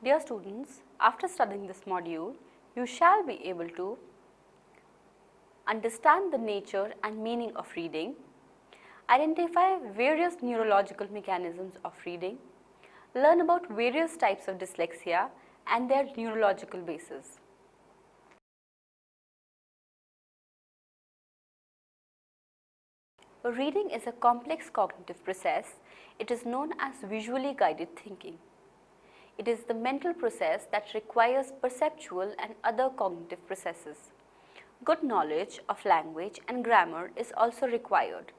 Dear students, after studying this module, you shall be able to understand the nature and meaning of reading, identify various neurological mechanisms of reading, learn about various types of dyslexia and their neurological basis. Reading is a complex cognitive process. It is known as visually guided thinking. It is the mental process that requires perceptual and other cognitive processes. Good knowledge of language and grammar is also required.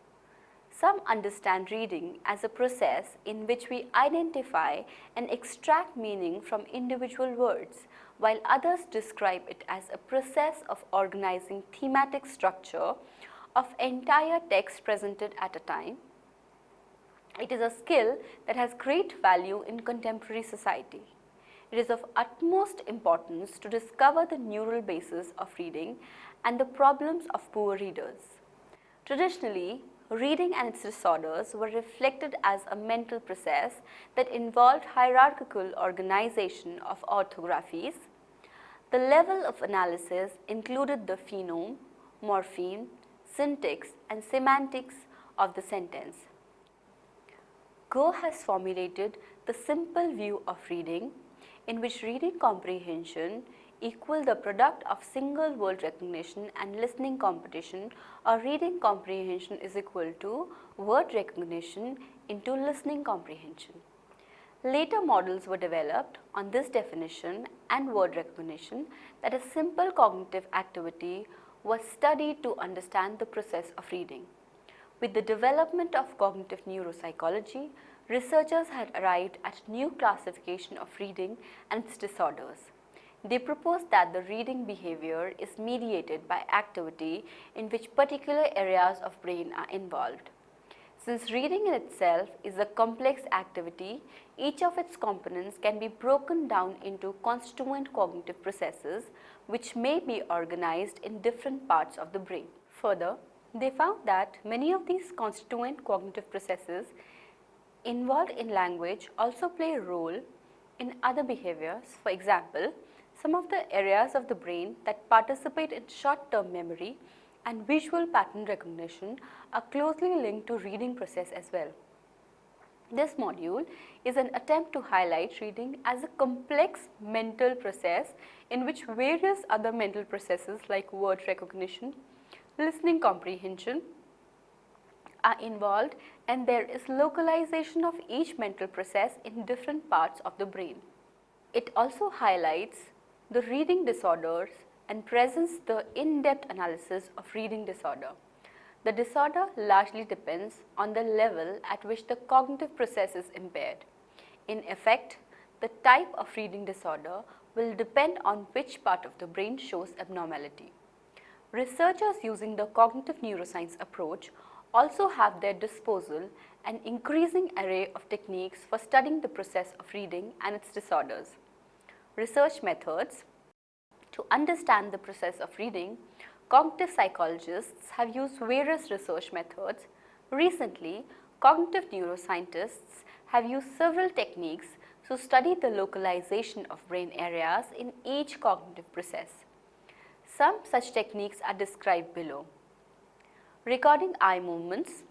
Some understand reading as a process in which we identify and extract meaning from individual words, while others describe it as a process of organizing thematic structure of entire text presented at a time. It is a skill that has great value in contemporary society. It is of utmost importance to discover the neural basis of reading and the problems of poor readers. Traditionally, reading and its disorders were reflected as a mental process that involved hierarchical organization of orthographies. The level of analysis included the phoneme, morpheme, syntax and semantics of the sentence. Go has formulated the simple view of reading, in which reading comprehension equal the product of single word recognition and listening competition, or reading comprehension is equal to word recognition into listening comprehension. Later models were developed on this definition and word recognition, that a simple cognitive activity was studied to understand the process of reading. With the development of cognitive neuropsychology, researchers had arrived at new classification of reading and its disorders. They proposed that the reading behavior is mediated by activity in which particular areas of brain are involved. Since reading in itself is a complex activity, each of its components can be broken down into constituent cognitive processes which may be organized in different parts of the brain. Further, they found that many of these constituent cognitive processes involved in language also play a role in other behaviors. For example, some of the areas of the brain that participate in short-term memory and visual pattern recognition are closely linked to reading process as well. This module is an attempt to highlight reading as a complex mental process in which various other mental processes like word recognition, listening comprehension are involved, and there is localization of each mental process in different parts of the brain. It also highlights the reading disorders and presents the in-depth analysis of reading disorder. The disorder largely depends on the level at which the cognitive process is impaired. In effect, the type of reading disorder will depend on which part of the brain shows abnormality. Researchers using the cognitive neuroscience approach also have their disposal an increasing array of techniques for studying the process of reading and its disorders. Research methods. To understand the process of reading, cognitive psychologists have used various research methods. Recently, cognitive neuroscientists have used several techniques to study the localization of brain areas in each cognitive process. Some such techniques are described below. Recording eye movements.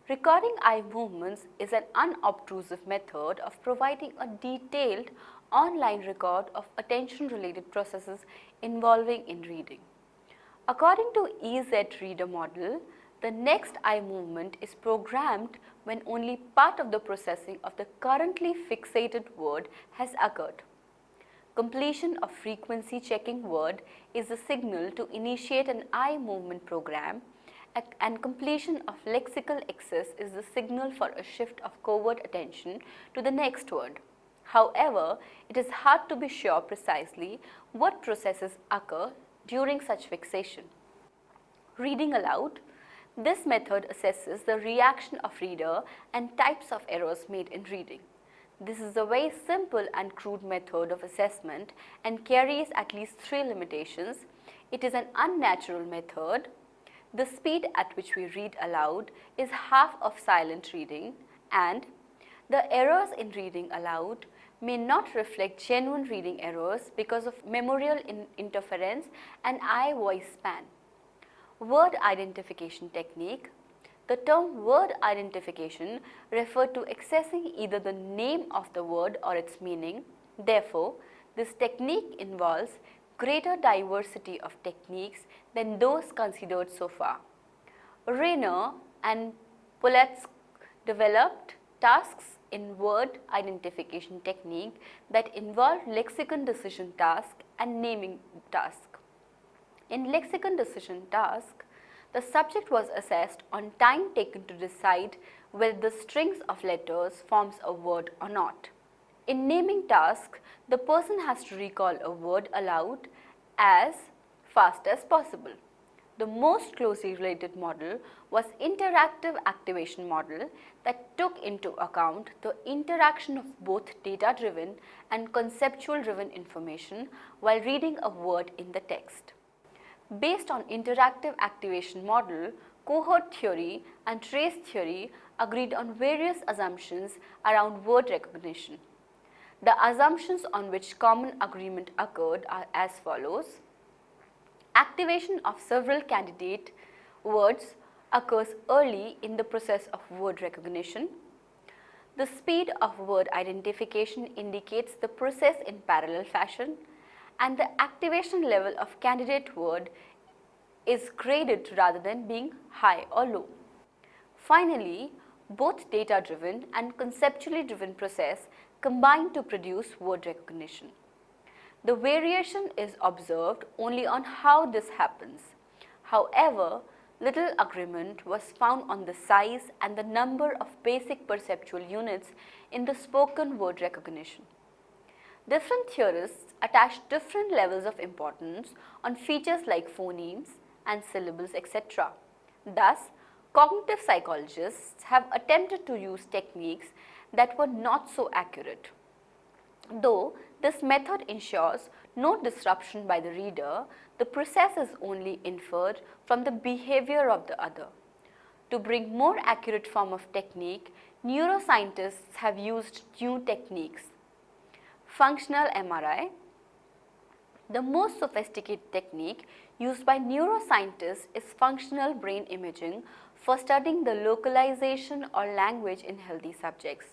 Recording eye movements is an unobtrusive method of providing a detailed online record of attention-related processes involving in reading. According to EZ Reader model, the next eye movement is programmed when only part of the processing of the currently fixated word has occurred. Completion of frequency checking word is the signal to initiate an eye movement program, and completion of lexical access is the signal for a shift of covert attention to the next word. However, it is hard to be sure precisely what processes occur during such fixation. Reading aloud. This method assesses the reaction of reader and types of errors made in reading. This is a very simple and crude method of assessment and carries at least 3 limitations. It is an unnatural method. The speed at which we read aloud is half of silent reading, and The errors in reading aloud may not reflect genuine reading errors because of memorial interference and eye-voice span. Word identification technique. The term word identification referred to accessing either the name of the word or its meaning. Therefore, this technique involves greater diversity of techniques than those considered so far. Rayner and Polacek developed tasks in word identification technique that involve lexicon decision task and naming task. In lexicon decision task, the subject was assessed on time taken to decide whether the strings of letters forms a word or not. In naming task, the person has to recall a word aloud as fast as possible. The most closely related model was interactive activation model that took into account the interaction of both data-driven and conceptual-driven information while reading a word in the text. Based on interactive activation model, cohort theory and trace theory agreed on various assumptions around word recognition. The assumptions on which common agreement occurred are as follows. Activation of several candidate words occurs early in the process of word recognition. The speed of word identification indicates the process in parallel fashion, and the activation level of candidate word is graded rather than being high or low. Finally, both data-driven and conceptually driven process combine to produce word recognition. The variation is observed only on how this happens. However, little agreement was found on the size and the number of basic perceptual units in the spoken word recognition. Different theorists attach different levels of importance on features like phonemes and syllables, etc. Thus, cognitive psychologists have attempted to use techniques that were not so accurate. Though this method ensures no disruption by the reader, the process is only inferred from the behavior of the other. To bring more accurate form of technique, neuroscientists have used new techniques. Functional MRI. The most sophisticated technique used by neuroscientists is functional brain imaging for studying the localization or language in healthy subjects.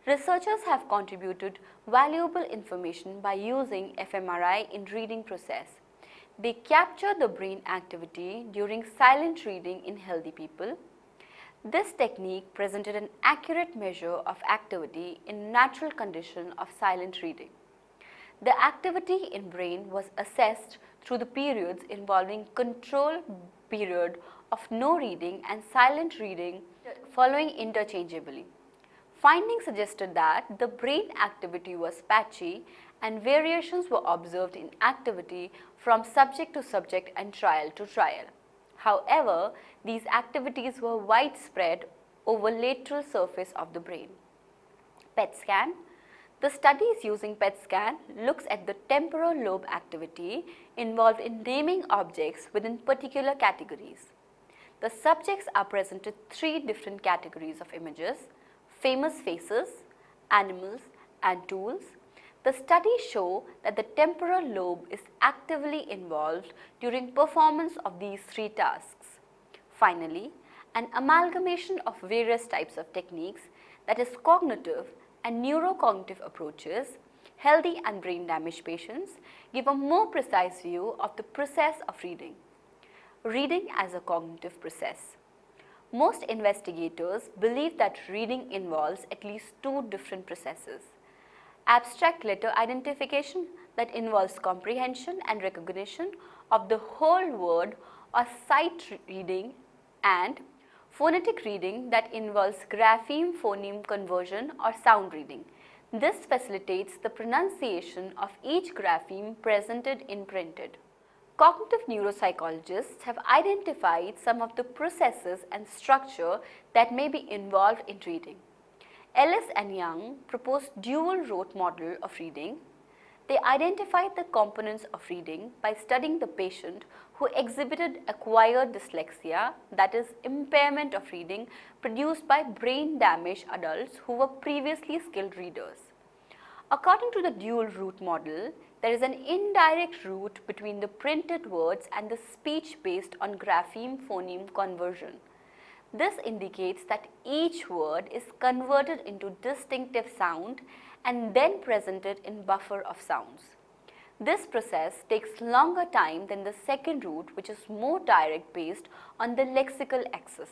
Researchers have contributed valuable information by using fMRI in reading process. They capture the brain activity during silent reading in healthy people. This technique presented an accurate measure of activity in natural condition of silent reading. The activity in brain was assessed through the periods involving control period of no reading and silent reading following interchangeably. Findings suggested that the brain activity was patchy and variations were observed in activity from subject to subject and trial to trial. However, these activities were widespread over lateral surface of the brain. PET scan. The studies using PET scan looks at the temporal lobe activity involved in naming objects within particular categories. The subjects are presented three different categories of images: famous faces, animals, and tools. The studies show that the temporal lobe is actively involved during performance of these three tasks. Finally, an amalgamation of various types of techniques, that is cognitive and neurocognitive approaches, healthy and brain damaged patients, give a more precise view of the process of reading. Reading as a cognitive process. Most investigators believe that reading involves at least two different processes: abstract letter identification, that involves comprehension and recognition of the whole word or sight reading, and phonetic reading, that involves grapheme-phoneme conversion or sound reading. This facilitates the pronunciation of each grapheme presented in printed. Cognitive neuropsychologists have identified some of the processes and structure that may be involved in reading. Ellis and Young proposed dual rote model of reading. They identified the components of reading by studying the patient who exhibited acquired dyslexia, that is, impairment of reading produced by brain damaged adults who were previously skilled readers. According to the dual route model, there is an indirect route between the printed words and the speech based on grapheme-phoneme conversion. This indicates that each word is converted into distinctive sound and then presented in buffer of sounds. This process takes longer time than the second route, which is more direct based on the lexical axis.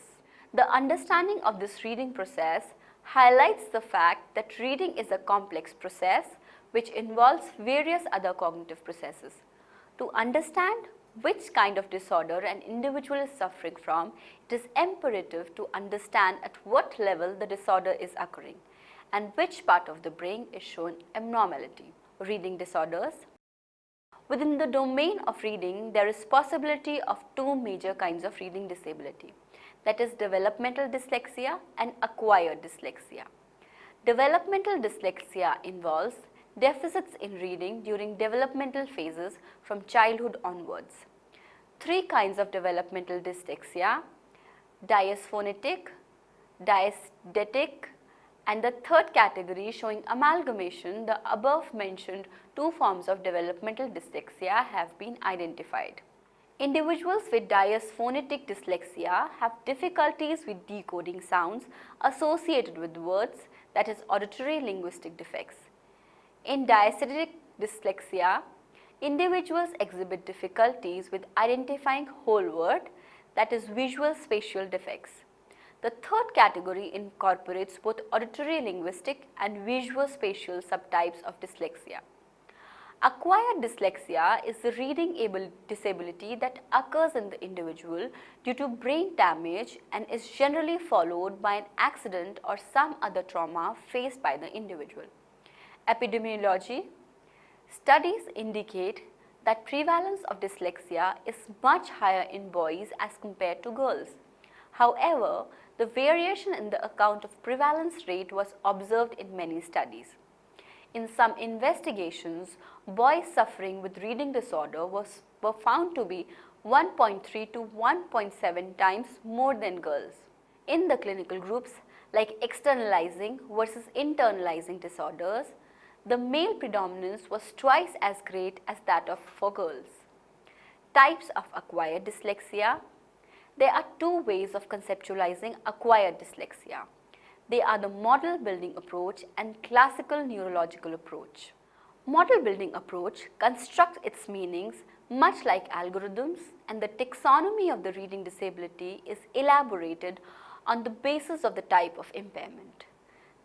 The understanding of this reading process highlights the fact that reading is a complex process which involves various other cognitive processes. To understand which kind of disorder an individual is suffering from, it is imperative to understand at what level the disorder is occurring and which part of the brain is showing abnormality. Reading disorders. Within the domain of reading, there is possibility of two major kinds of reading disability, that is developmental dyslexia and acquired dyslexia. Developmental dyslexia involves deficits in reading during developmental phases from childhood onwards. Three kinds of developmental dyslexia: dysphonetic, dysdetic, and the third category showing amalgamation, the above mentioned two forms of developmental dyslexia have been identified. Individuals with dysphonetic dyslexia have difficulties with decoding sounds associated with words, that is auditory linguistic defects. In dysdetic dyslexia, individuals exhibit difficulties with identifying whole word, that is visual spatial defects. The third category incorporates both auditory linguistic and visual spatial subtypes of dyslexia. Acquired dyslexia is the reading disability that occurs in the individual due to brain damage and is generally followed by an accident or some other trauma faced by the individual. Epidemiology. Studies indicate that prevalence of dyslexia is much higher in boys as compared to girls. However, the variation in the account of prevalence rate was observed in many studies. In some investigations, boys suffering with reading disorder were found to be 1.3 to 1.7 times more than girls. In the clinical groups like externalizing versus internalizing disorders, the male predominance was twice as great as that for girls. Types of acquired dyslexia. There are two ways of conceptualizing acquired dyslexia. They are the model building approach and classical neurological approach. Model building approach constructs its meanings much like algorithms, and the taxonomy of the reading disability is elaborated on the basis of the type of impairment.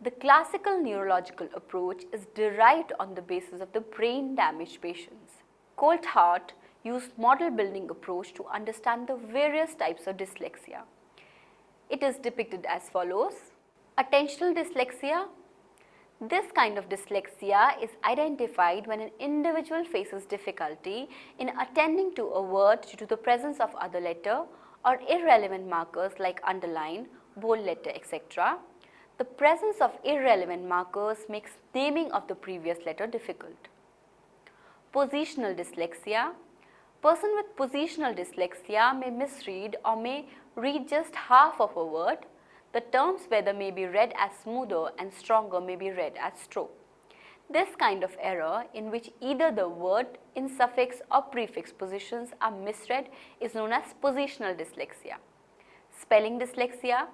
The classical neurological approach is derived on the basis of the brain damaged patients. Coulthard used model building approach to understand the various types of dyslexia. It is depicted as follows. Attentional dyslexia. This kind of dyslexia is identified when an individual faces difficulty in attending to a word due to the presence of other letter or irrelevant markers like underline, bold letter, etc. The presence of irrelevant markers makes naming of the previous letter difficult. Positional dyslexia. Person with positional dyslexia may misread or may read just half of a word. The terms whether may be read as smoother and stronger may be read as stroke. This kind of error, in which either the word in suffix or prefix positions are misread, is known as positional dyslexia. Spelling dyslexia.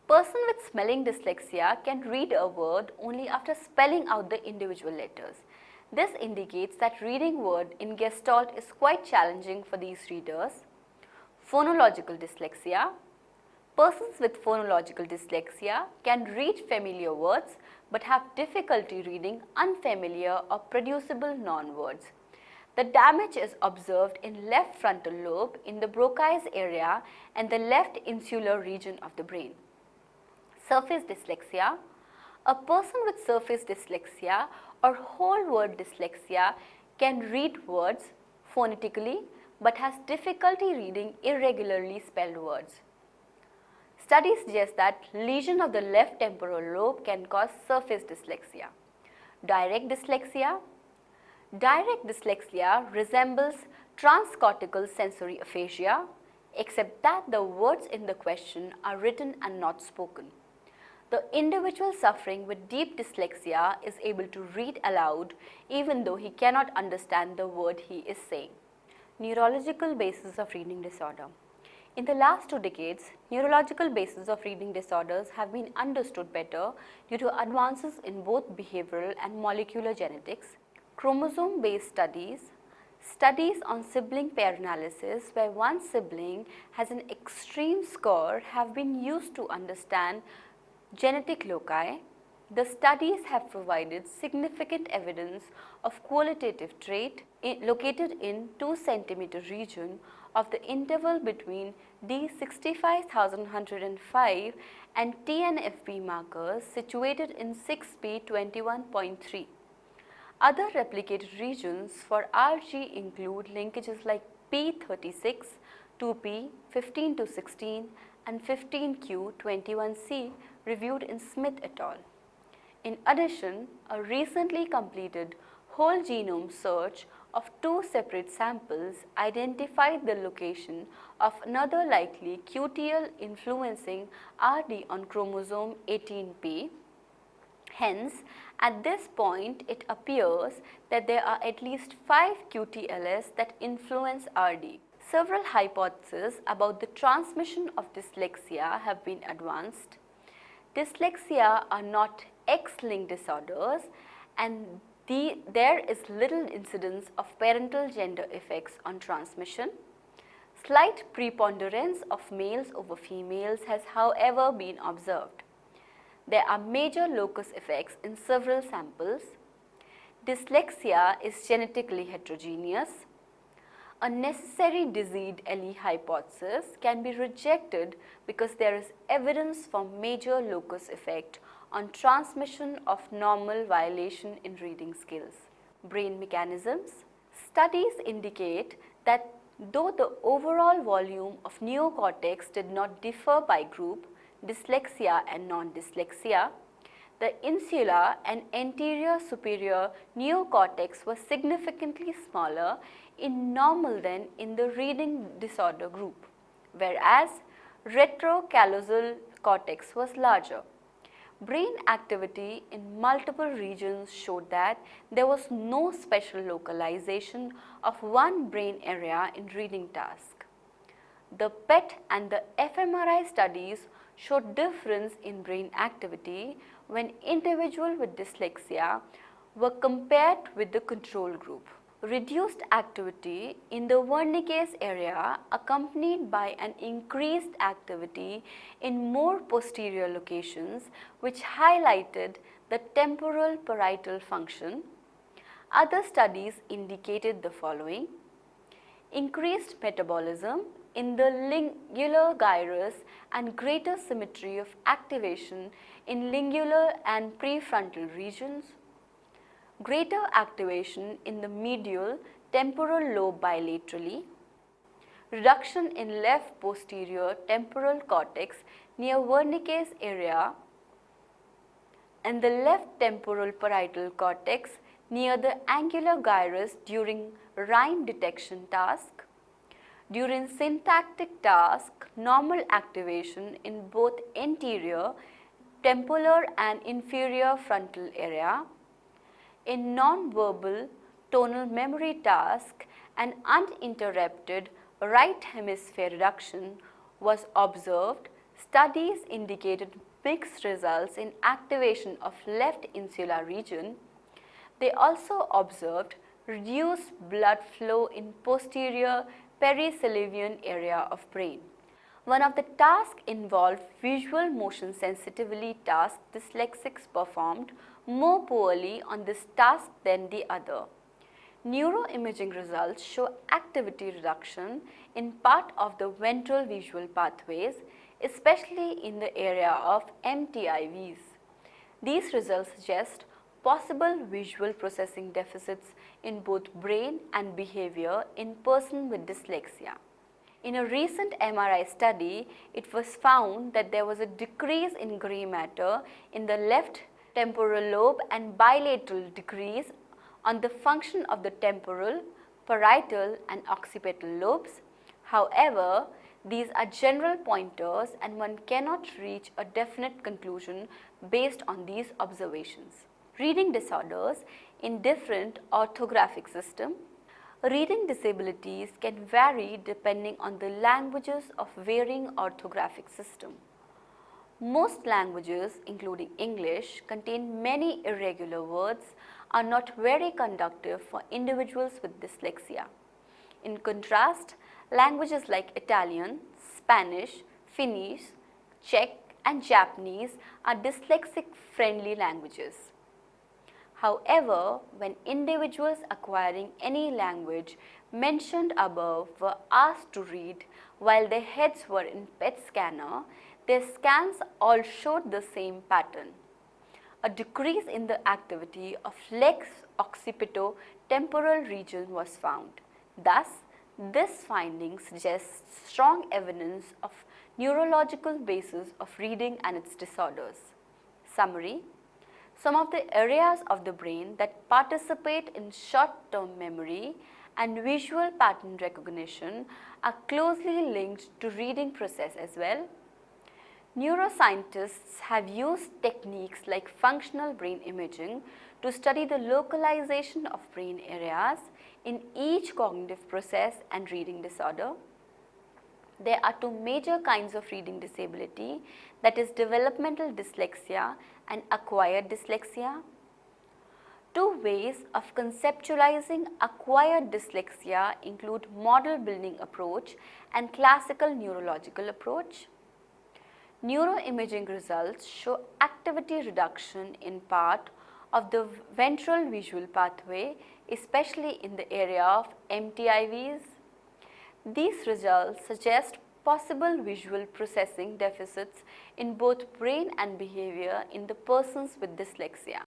Person with spelling dyslexia can read a word only after spelling out the individual letters. This indicates that reading word in Gestalt is quite challenging for these readers. Phonological dyslexia. Persons with phonological dyslexia can read familiar words but have difficulty reading unfamiliar or producible non-words. The damage is observed in left frontal lobe in the Broca's area and the left insular region of the brain. Surface dyslexia. A person with surface dyslexia or whole word dyslexia can read words phonetically but has difficulty reading irregularly spelled words. Studies suggest that lesion of the left temporal lobe can cause surface dyslexia. Direct dyslexia. Direct dyslexia resembles transcortical sensory aphasia, except that the words in the question are written and not spoken. The individual suffering with deep dyslexia is able to read aloud even though he cannot understand the word he is saying. Neurological basis of reading disorder. In the last 2 decades, neurological bases of reading disorders have been understood better due to advances in both behavioral and molecular genetics, chromosome-based studies, studies on sibling pair analysis where one sibling has an extreme score have been used to understand genetic loci. The studies have provided significant evidence of qualitative trait located in 2 cm region of the interval between D65105 and TNFB markers situated in 6p21.3. Other replicated regions for RG include linkages like P36, 2p, 15 to 16 and 15q21c reviewed in Smith et al. In addition, a recently completed whole genome search of 2 separate samples identified the location of another likely QTL influencing RD on chromosome 18p. Hence, at this point, it appears that there are at least 5 QTLs that influence RD. Several hypotheses about the transmission of dyslexia have been advanced. Dyslexia are not X-linked disorders, and there is little incidence of parental gender effects on transmission. Slight preponderance of males over females has however been observed. There are major locus effects in several samples. Dyslexia is genetically heterogeneous. A necessary disease LE hypothesis can be rejected because there is evidence for major locus effect on transmission of normal violation in reading skills. Brain mechanisms. Studies indicate that though the overall volume of neocortex did not differ by group, dyslexia and non-dyslexia, the insular and anterior superior neocortex was significantly smaller in normal than in the reading disorder group, whereas retrocallosal cortex was larger. Brain activity in multiple regions showed that there was no special localization of one brain area in reading task. The PET and the fMRI studies showed difference in brain activity when individuals with dyslexia were compared with the control group. Reduced activity in the Wernicke's area accompanied by an increased activity in more posterior locations which highlighted the temporal parietal function. Other studies indicated the following: increased metabolism in the lingular gyrus and greater symmetry of activation in lingular and prefrontal regions, greater activation in the medial temporal lobe bilaterally, reduction in left posterior temporal cortex near Wernicke's area and the left temporal parietal cortex near the angular gyrus during rhyme detection task. During syntactic task, normal activation in both anterior, temporal and inferior frontal area. In non-verbal tonal memory task, an uninterrupted right hemisphere reduction was observed. Studies indicated mixed results in activation of left insular region. They also observed reduced blood flow in posterior perisylvian area of brain. One of the tasks involved visual motion sensitivity task. Dyslexics performed more poorly on this task than the other. Neuroimaging results show activity reduction in part of the ventral visual pathways, especially in the area of MTIVs. These results suggest possible visual processing deficits in both brain and behavior in person with dyslexia. In a recent MRI study, it was found that there was a decrease in gray matter in the left temporal lobe and bilateral decrease on the function of the temporal, parietal and occipital lobes. However, these are general pointers and one cannot reach a definite conclusion based on these observations. Reading disorders in different orthographic systems. Reading disabilities can vary depending on the languages of varying orthographic system. Most languages, including English, contain many irregular words, are not very conducive for individuals with dyslexia. In contrast, languages like Italian, Spanish, Finnish, Czech and Japanese are dyslexic-friendly languages. However, when individuals acquiring any language mentioned above were asked to read while their heads were in PET scanner, their scans all showed the same pattern. A decrease in the activity of lex occipito-temporal region was found. Thus, this finding suggests strong evidence of neurological basis of reading and its disorders. Summary: some of the areas of the brain that participate in short-term memory and visual pattern recognition are closely linked to reading process as well. Neuroscientists have used techniques like functional brain imaging to study the localization of brain areas in each cognitive process and reading disorder. There are two major kinds of reading disability, that is developmental dyslexia and acquired dyslexia. Two ways of conceptualizing acquired dyslexia include model building approach and classical neurological approach. Neuroimaging results show activity reduction in part of the ventral visual pathway, especially in the area of MTIVs. These results suggest possible visual processing deficits in both brain and behavior in the persons with dyslexia.